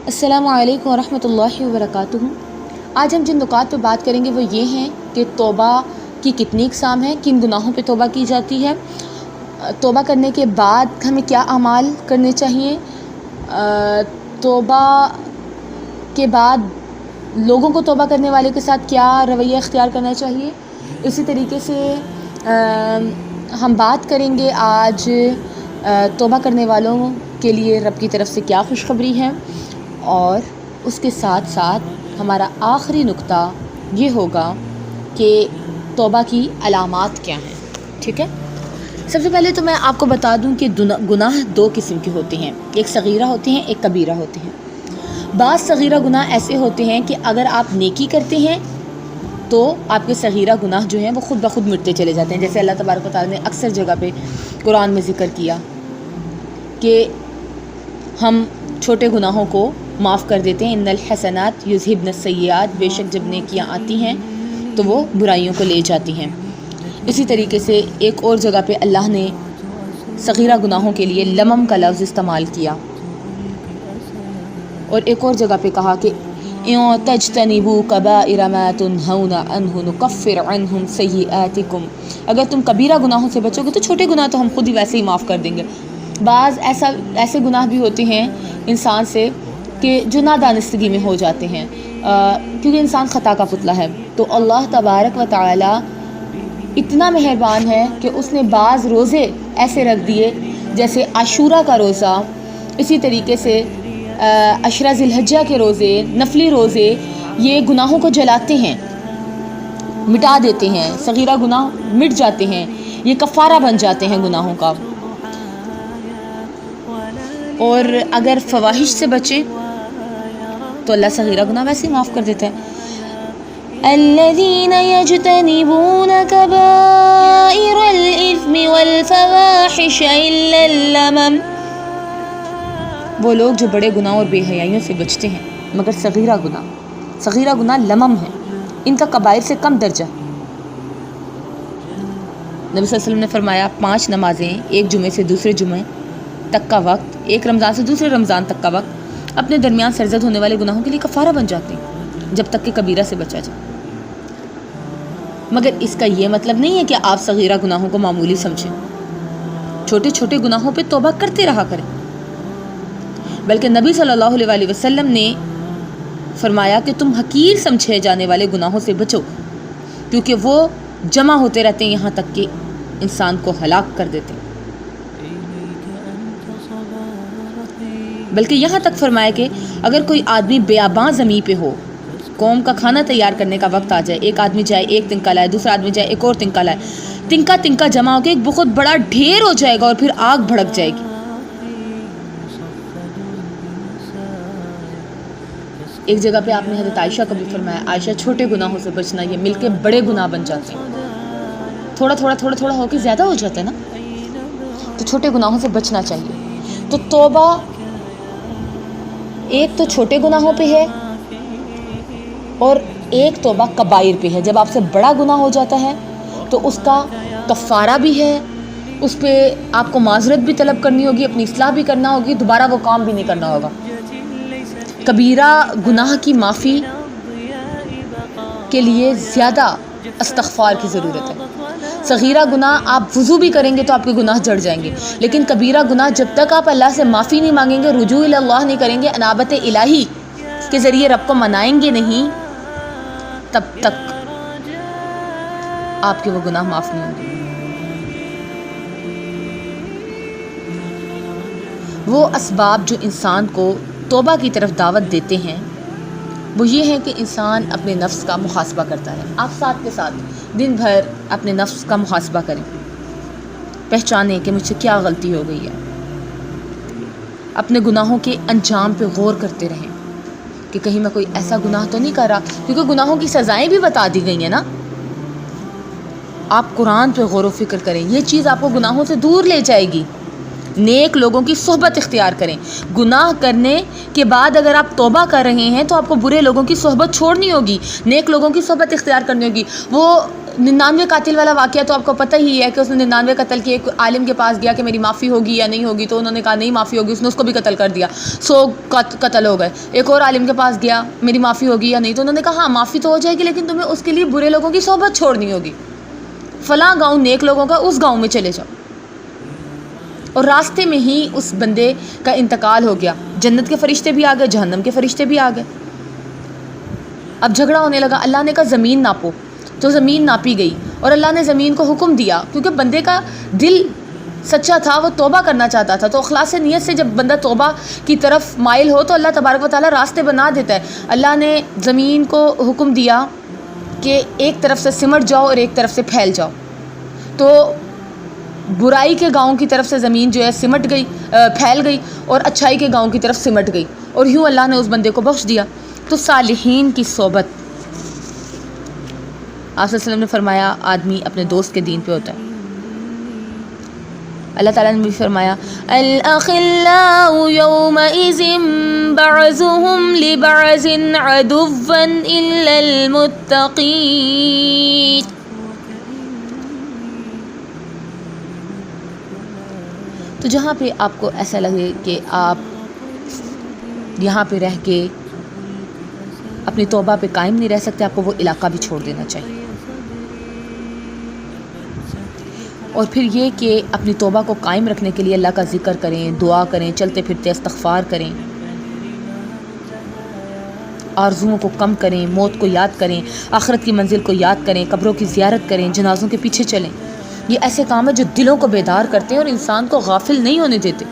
السلام علیکم ورحمۃ اللہ وبرکاتہ۔ آج ہم جن نکات پہ بات کریں گے وہ یہ ہیں کہ توبہ کی کتنی اقسام ہیں، کن گناہوں پہ توبہ کی جاتی ہے، توبہ کرنے کے بعد ہمیں کیا اعمال کرنے چاہیے، توبہ کے بعد لوگوں کو توبہ کرنے والے کے ساتھ کیا رویہ اختیار کرنا چاہیے۔ اسی طریقے سے ہم بات کریں گے آج توبہ کرنے والوں کے لیے رب کی طرف سے کیا خوشخبری ہے، اور اس کے ساتھ ساتھ ہمارا آخری نقطہ یہ ہوگا کہ توبہ کی علامات کیا ہیں۔ ٹھیک ہے، سب سے پہلے تو میں آپ کو بتا دوں کہ گناہ دو قسم کے ہوتے ہیں، ایک صغیرہ ہوتے ہیں، ایک کبیرہ ہوتے ہیں۔ بعض صغیرہ گناہ ایسے ہوتے ہیں کہ اگر آپ نیکی کرتے ہیں تو آپ کے صغیرہ گناہ جو ہیں وہ خود بخود مٹتے چلے جاتے ہیں، جیسے اللہ تبارک و تعالیٰ نے اکثر جگہ پہ قرآن میں ذکر کیا کہ ہم چھوٹے گناہوں کو معاف کر دیتے ہیں۔ ان الحسنات یذہبن السیئات، بے شک جب نیکیاں آتی ہیں تو وہ برائیوں کو لے جاتی ہیں۔ اسی طریقے سے ایک اور جگہ پہ اللہ نے صغیرہ گناہوں کے لیے لمم کا لفظ استعمال کیا، اور ایک اور جگہ پہ کہا کہ اِن تجتنبوا کبائر ما تنہون عنہ نکفر عنہم سیئاتکم، اگر تم کبیرہ گناہوں سے بچو گے تو چھوٹے گناہ تو ہم خود ہی ویسے ہی معاف کر دیں گے۔ بعض ایسے گناہ بھی ہوتے ہیں انسان سے کہ جو نادانستگی میں ہو جاتے ہیں، کیونکہ انسان خطا کا پتلا ہے، تو اللہ تبارک و تعالی اتنا مہربان ہے کہ اس نے بعض روزے ایسے رکھ دیے جیسے عاشورہ کا روزہ، اسی طریقے سے عشرہ ذی الحجہ کے روزے، نفلی روزے، یہ گناہوں کو جلاتے ہیں، مٹا دیتے ہیں، صغیرہ گناہ مٹ جاتے ہیں، یہ کفارہ بن جاتے ہیں گناہوں کا۔ اور اگر فواحش سے بچیں تو اللہ صغیرہ گناہ ویسے ہی معاف کر دیتا ہے۔ الذین یجتنبون کبائر الاثم والفواحش الا اللمم، وہ لوگ جو بڑے گناہ اور بے حیائیوں سے بچتے ہیں مگر صغیرہ گناہ لمم ہے، ان کا کبائر سے کم درجہ۔ نبی صلی اللہ علیہ وسلم نے فرمایا 5 نمازیں ایک جمعے سے دوسرے جمعے تک کا وقت، ایک رمضان سے دوسرے رمضان تک کا وقت اپنے درمیان سرزد ہونے والے گناہوں کے لیے کفارہ بن جاتے ہیں، جب تک کہ کبیرہ سے بچا جائے۔ مگر اس کا یہ مطلب نہیں ہے کہ آپ صغیرہ گناہوں کو معمولی سمجھیں، چھوٹے چھوٹے گناہوں پہ توبہ کرتے رہا کریں، بلکہ نبی صلی اللہ علیہ وسلم نے فرمایا کہ تم حقیر سمجھے جانے والے گناہوں سے بچو، کیونکہ وہ جمع ہوتے رہتے ہیں یہاں تک کہ انسان کو ہلاک کر دیتے ہیں۔ بلکہ یہاں تک فرمایا کہ اگر کوئی آدمی بیاباں زمین پہ ہو، قوم کا کھانا تیار کرنے کا وقت آ جائے، ایک آدمی جائے ایک تنکا لائے، دوسرا آدمی جائے ایک اور تنکا لائے، تنکا جمع ہو کے ایک بہت بڑا ڈھیر ہو جائے گا اور پھر آگ بھڑک جائے گی۔ ایک جگہ پہ آپ نے حضرت عائشہ کو بھی فرمایا، عائشہ چھوٹے گناہوں سے بچنا، یہ مل کے بڑے گناہ بن جاتے ہیں، تھوڑا تھوڑا ہو کے زیادہ ہو جاتا ہے نا، تو چھوٹے گناہوں سے بچنا چاہیے۔ تو توبہ ایک تو چھوٹے گناہوں پہ ہے اور ایک توبہ کبائر پہ ہے۔ جب آپ سے بڑا گناہ ہو جاتا ہے تو اس کا کفارہ بھی ہے، اس پہ آپ کو معذرت بھی طلب کرنی ہوگی، اپنی اصلاح بھی کرنا ہوگی، دوبارہ وہ کام بھی نہیں کرنا ہوگا۔ کبیرہ گناہ کی معافی کے لیے زیادہ استغفار کی ضرورت ہے۔ صغیرہ گناہ آپ وضو بھی کریں گے تو آپ کے گناہ جڑ جائیں گے، لیکن کبیرہ گناہ جب تک آپ اللہ سے معافی نہیں مانگیں گے، رجوع الی اللہ نہیں کریں گے، انابت الہی کے ذریعے رب کو منائیں گے نہیں، تب تک آپ کے وہ گناہ معاف نہیں ہوں گے۔ وہ اسباب جو انسان کو توبہ کی طرف دعوت دیتے ہیں وہ یہ ہے کہ انسان اپنے نفس کا محاسبہ کرتا ہے۔ آپ ساتھ کے ساتھ دن بھر اپنے نفس کا محاسبہ کریں، پہچانیں کہ مجھ سے کیا غلطی ہو گئی ہے، اپنے گناہوں کے انجام پہ غور کرتے رہیں کہ کہیں میں کوئی ایسا گناہ تو نہیں کر رہا، کیونکہ گناہوں کی سزائیں بھی بتا دی گئی ہیں نا۔ آپ قرآن پہ غور و فکر کریں، یہ چیز آپ کو گناہوں سے دور لے جائے گی۔ نیک لوگوں کی صحبت اختیار کریں، گناہ کرنے کے بعد اگر آپ توبہ کر رہے ہیں تو آپ کو برے لوگوں کی صحبت چھوڑنی ہوگی، نیک لوگوں کی صحبت اختیار کرنی ہوگی۔ وہ 99 قاتل والا واقعہ تو آپ کو پتہ ہی ہے کہ اس نے 99 قتل کیے. ایک عالم کے پاس گیا کہ میری معافی ہوگی یا نہیں ہوگی, تو انہوں نے کہا نہیں معافی ہوگی, اس نے اس کو بھی قتل کر دیا, 100 قتل ہو گئے. ایک اور عالم کے پاس گیا, میری معافی ہوگی یا نہیں, تو انہوں نے کہا ہاں معافی تو ہو جائے گی لیکن تمہیں اس کے لیے برے لوگوں کی صحبت چھوڑنی ہوگی, فلاں گاؤں نیک لوگوں کا, اس گاؤں میں چلے جاؤ. اور راستے میں ہی اس بندے کا انتقال ہو گیا. جنت کے فرشتے بھی آ گئے, جہنم کے فرشتے بھی آ گئے. اب جھگڑا ہونے لگا. اللہ نے کہا زمین ناپو, تو زمین ناپی گئی اور اللہ نے زمین کو حکم دیا, کیونکہ بندے کا دل سچا تھا, وہ توبہ کرنا چاہتا تھا. تو اخلاص نیت سے جب بندہ توبہ کی طرف مائل ہو تو اللہ تبارک و تعالیٰ راستے بنا دیتا ہے. اللہ نے زمین کو حکم دیا کہ ایک طرف سے سمٹ جاؤ اور ایک طرف سے پھیل جاؤ. تو برائی کے گاؤں کی طرف سے زمین جو ہے سمٹ گئی, پھیل گئی, اور اچھائی کے گاؤں کی طرف سمٹ گئی, اور یوں اللہ نے اس بندے کو بخش دیا. تو صالحین کی صحبت, آپ صلی اللہ علیہ وسلم نے فرمایا آدمی اپنے دوست کے دین پہ ہوتا ہے. اللہ تعالیٰ نے بھی فرمایا الاخلاء یومئذ بعضهم لبعض عدوا الا المتقین. تو جہاں پہ آپ کو ایسا لگے کہ آپ یہاں پہ رہ کے اپنی توبہ پہ قائم نہیں رہ سکتے, آپ کو وہ علاقہ بھی چھوڑ دینا چاہیے. اور پھر یہ کہ اپنی توبہ کو قائم رکھنے کے لیے اللہ کا ذکر کریں, دعا کریں, چلتے پھرتے استغفار کریں, آرزوؤں کو کم کریں, موت کو یاد کریں, آخرت کی منزل کو یاد کریں, قبروں کی زیارت کریں, جنازوں کے پیچھے چلیں. یہ ایسے کام ہیں جو دلوں کو بیدار کرتے ہیں اور انسان کو غافل نہیں ہونے دیتے.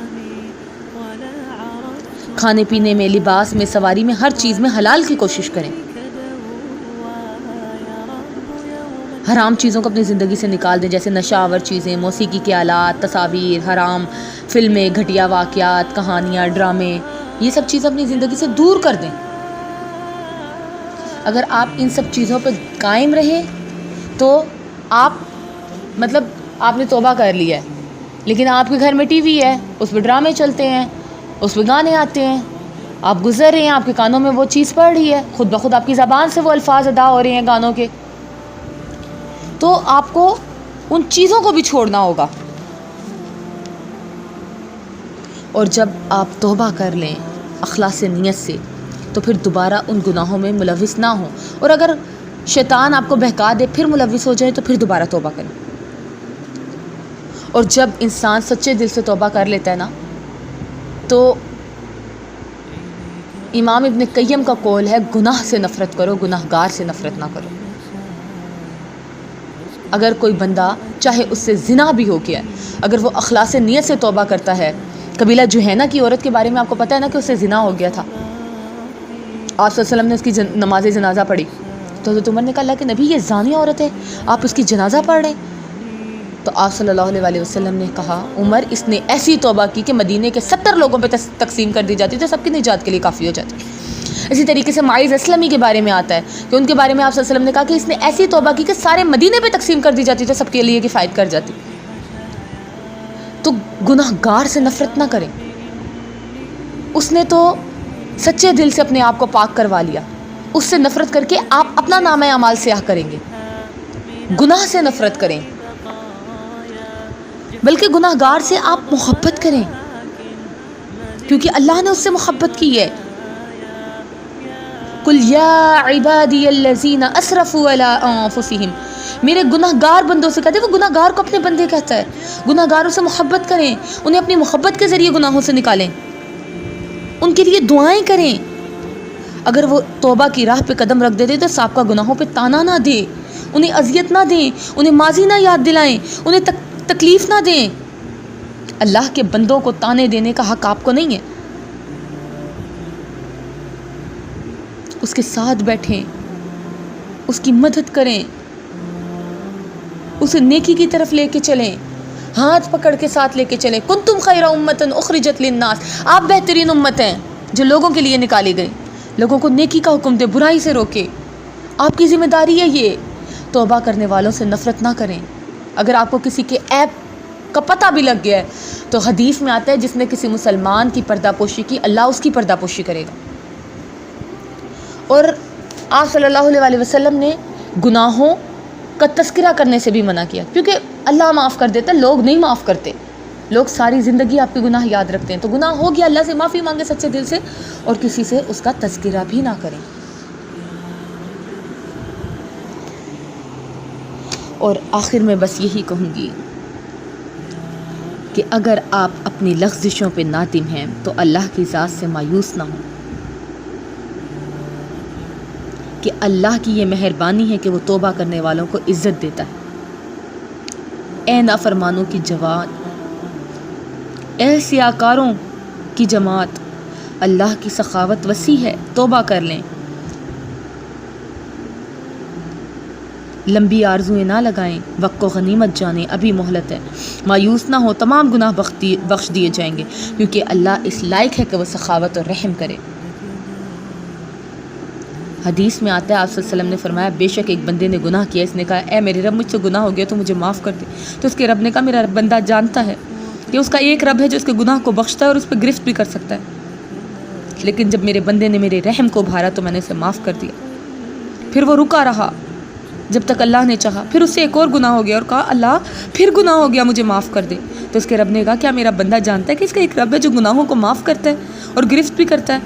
کھانے پینے میں, لباس میں, سواری میں, ہر چیز میں حلال کی کوشش کریں. حرام چیزوں کو اپنی زندگی سے نکال دیں, جیسے نشہ آور چیزیں, موسیقی کے آلات, تصاویر, حرام فلمیں, گھٹیا واقعات, کہانیاں, ڈرامے, یہ سب چیزیں اپنی زندگی سے دور کر دیں. اگر آپ ان سب چیزوں پہ قائم رہیں تو آپ آپ نے توبہ کر لی ہے, لیکن آپ کے گھر میں ٹی وی ہے, اس پہ ڈرامے چلتے ہیں, اس پہ گانے آتے ہیں, آپ گزر رہے ہیں, آپ کے کانوں میں وہ چیز پڑ رہی ہے, خود بخود آپ کی زبان سے وہ الفاظ ادا ہو رہے ہیں گانوں کے. تو آپ کو ان چیزوں کو بھی چھوڑنا ہوگا. اور جب آپ توبہ کر لیں اخلاص نیت سے, تو پھر دوبارہ ان گناہوں میں ملوث نہ ہوں. اور اگر شیطان آپ کو بہکا دے, پھر ملوث ہو جائے, تو پھر دوبارہ توبہ کریں. اور جب انسان سچے دل سے توبہ کر لیتا ہے نا, تو امام ابن قیم کا قول ہے گناہ سے نفرت کرو, گناہ گار سے نفرت نہ کرو. اگر کوئی بندہ چاہے اس سے زنا بھی ہو گیا, اگر وہ اخلاص نیت سے توبہ کرتا ہے. قبیلہ جوہینہ کی عورت کے بارے میں آپ کو پتہ ہے نا کہ اس سے زنا ہو گیا تھا. آپ صلی اللہ علیہ وسلم نے اس کی نماز جنازہ پڑھی, تو حضرت عمر نے کہا اللہ کہ نبی یہ زانی عورت ہے, آپ اس کی جنازہ پڑھ رہے ہیں. تو آپ صلی اللہ علیہ وسلم نے کہا عمر اس نے ایسی توبہ کی کہ مدینے کے 70 لوگوں پہ تقسیم کر دی جاتی, تو سب کی نجات کے لیے کافی ہو جاتی. اسی طریقے سے معاذ اسلمی کے بارے میں آتا ہے کہ ان کے بارے میں آپ صلی اللہ علیہ وسلم نے کہا کہ اس نے ایسی توبہ کی کہ سارے مدینے پہ تقسیم کر دی جاتی, تو سب کے لیے کفایت کر جاتی. تو گناہ گار سے نفرت نہ کریں. اس نے تو سچے دل سے اپنے آپ کو پاک کروا لیا, اس سے نفرت کر کے آپ اپنا نامہ اعمال سیاہ کریں گے. گناہ سے نفرت کریں, بلکہ گناہ گار سے آپ محبت کریں, کیونکہ اللہ نے اس سے محبت کی ہے. قل یا عبادی الذین اسرفوا علی انفسہم, میرے گناہ گار بندوں سے کہتے ہیں, وہ گناہ گار کو اپنے بندے کہتا ہے. گناہ گاروں سے محبت کریں, انہیں اپنی محبت کے ذریعے گناہوں سے نکالیں, ان کے لیے دعائیں کریں. اگر وہ توبہ کی راہ پہ قدم رکھ دیتے تو سابقہ گناہوں پہ تانا نہ دیں, انہیں اذیت نہ دیں, انہیں ماضی نہ یاد دلائیں, انہیں تکلیف نہ دیں. اللہ کے بندوں کو تانے دینے کا حق آپ کو نہیں ہے. اس کے ساتھ بیٹھیں, اس کی مدد کریں, اسے نیکی کی طرف لے کے چلیں, ہاتھ پکڑ کے ساتھ لے کے چلیں. کنتم خیر امۃ اخرجت للناس, آپ بہترین امت ہیں جو لوگوں کے لیے نکالی گئی. لوگوں کو نیکی کا حکم دے, برائی سے روکے, آپ کی ذمہ داری ہے یہ. توبہ کرنے والوں سے نفرت نہ کریں. اگر آپ کو کسی کے عیب کا پتہ بھی لگ گیا ہے تو حدیث میں آتا ہے جس نے کسی مسلمان کی پردہ پوشی کی, اللہ اس کی پردہ پوشی کرے گا. اور آپ صلی اللہ علیہ وسلم نے گناہوں کا تذکرہ کرنے سے بھی منع کیا، کیونکہ اللہ معاف کر دیتا ہے، لوگ نہیں معاف کرتے. لوگ ساری زندگی آپ کے گناہ یاد رکھتے ہیں. تو گناہ ہو گیا، اللہ سے معافی مانگے سچے دل سے، اور کسی سے اس کا تذکرہ بھی نہ کریں. اور آخر میں بس یہی کہوں گی کہ اگر آپ اپنی لغزشوں پہ نادم ہیں تو اللہ کی ذات سے مایوس نہ ہوں، کہ اللہ کی یہ مہربانی ہے کہ وہ توبہ کرنے والوں کو عزت دیتا ہے. اے نافرمانوں کی جماعت، اے سیاکاروں کی جماعت، اللہ کی سخاوت وسیع ہے، توبہ کر لیں. لمبی آرزویں نہ لگائیں، وقت کو غنیمت جانیں، ابھی مہلت ہے. مایوس نہ ہو، تمام گناہ بخش دیے جائیں گے، کیونکہ اللہ اس لائق ہے کہ وہ سخاوت اور رحم کرے. حدیث میں آتا ہے، آپ صلی اللہ علیہ وسلم نے فرمایا، بے شک ایک بندے نے گناہ کیا، اس نے کہا اے میرے رب مجھ سے گناہ ہو گیا تو مجھے معاف کر دے. تو اس کے رب نے کہا میرا بندہ جانتا ہے کہ اس کا ایک رب ہے جو اس کے گناہ کو بخشتا ہے اور اس پہ گرفت بھی کر سکتا ہے، لیکن جب میرے بندے نے میرے رحم کو ابھارا تو میں نے اسے معاف کر دیا. پھر وہ رکا رہا جب تک اللہ نے چاہا، پھر اس سے ایک اور گناہ ہو گیا اور کہا اللہ پھر گناہ ہو گیا، مجھے معاف کر دے. تو اس کے رب نے کہا کیا میرا بندہ جانتا ہے کہ اس کا ایک رب ہے جو گناہوں کو معاف کرتا ہے اور گرفت بھی کرتا ہے؟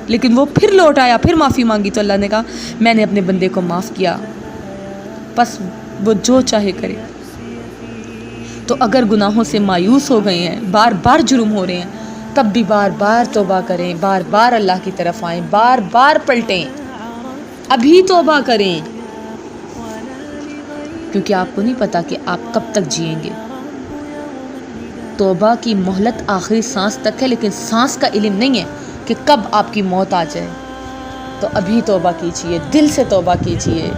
لیکن وہ پھر لوٹ آیا، پھر معافی مانگی. تو اللہ نے کہا میں نے اپنے بندے کو معاف کیا، بس وہ جو چاہے کرے. تو اگر گناہوں سے مایوس ہو گئے ہیں، بار بار جرم ہو رہے ہیں، تب بھی بار بار توبہ کریں، بار بار اللہ کی طرف آئیں، بار بار پلٹیں، ابھی توبہ کریں، کیونکہ آپ کو نہیں پتا کہ آپ کب تک جئیں گے. توبہ کی مہلت آخری سانس تک ہے، لیکن سانس کا علم نہیں ہے کہ کب آپ کی موت آ جائے. تو ابھی توبہ کیجئے، دل سے توبہ کیجئے،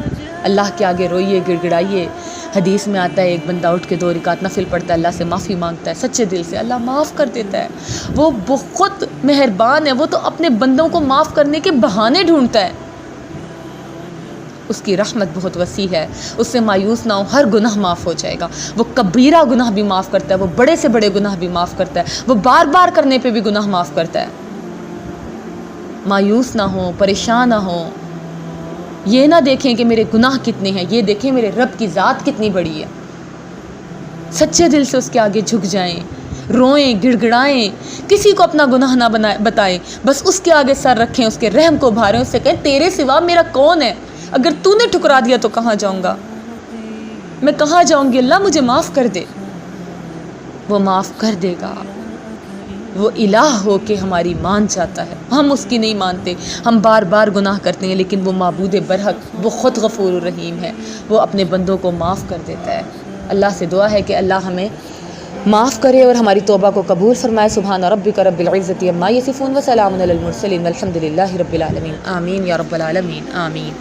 اللہ کے آگے روئیے، گڑ گڑائیے. حدیث میں آتا ہے ایک بندہ اٹھ کے 2 رکعت نفل پڑھتا ہے، اللہ سے معافی مانگتا ہے سچے دل سے، اللہ معاف کر دیتا ہے. وہ بہت مہربان ہے، وہ تو اپنے بندوں کو معاف کرنے کے بہانے ڈھونڈتا ہے. اس کی رحمت بہت وسیع ہے، اس سے مایوس نہ ہو، ہر گناہ معاف ہو جائے گا. وہ کبیرہ گناہ بھی معاف کرتا ہے، وہ بڑے سے بڑے گناہ بھی معاف کرتا ہے، وہ بار بار کرنے پہ بھی گناہ معاف کرتا ہے. مایوس نہ ہو، پریشان نہ ہو. یہ نہ دیکھیں کہ میرے گناہ کتنے ہیں، یہ دیکھیں میرے رب کی ذات کتنی بڑی ہے. سچے دل سے اس کے آگے جھک جائیں، روئیں، گڑ گڑائیں، کسی کو اپنا گناہ نہ بتائیں، بس اس کے آگے سر رکھیں، اس کے رحم کو بھاریں، اس سے کہیں تیرے سوا میرا کون ہے؟ اگر تو نے ٹھکرا دیا تو کہاں جاؤں گا، میں کہاں جاؤں گی؟ اللہ مجھے معاف کر دے. وہ معاف کر دے گا. وہ الہ ہو کے ہماری مان جاتا ہے، ہم اس کی نہیں مانتے، ہم بار بار گناہ کرتے ہیں، لیکن وہ معبود برحق بہت غفور الرحیم ہے، وہ اپنے بندوں کو معاف کر دیتا ہے. اللہ سے دعا ہے کہ اللہ ہمیں معاف کرے اور ہماری توبہ کو قبول فرمائے. سبحان ربک رب العزت عما یصفون وسلام علی المرسلین والحمد للہ رب العالمین. آمین یا رب العالمین، آمین.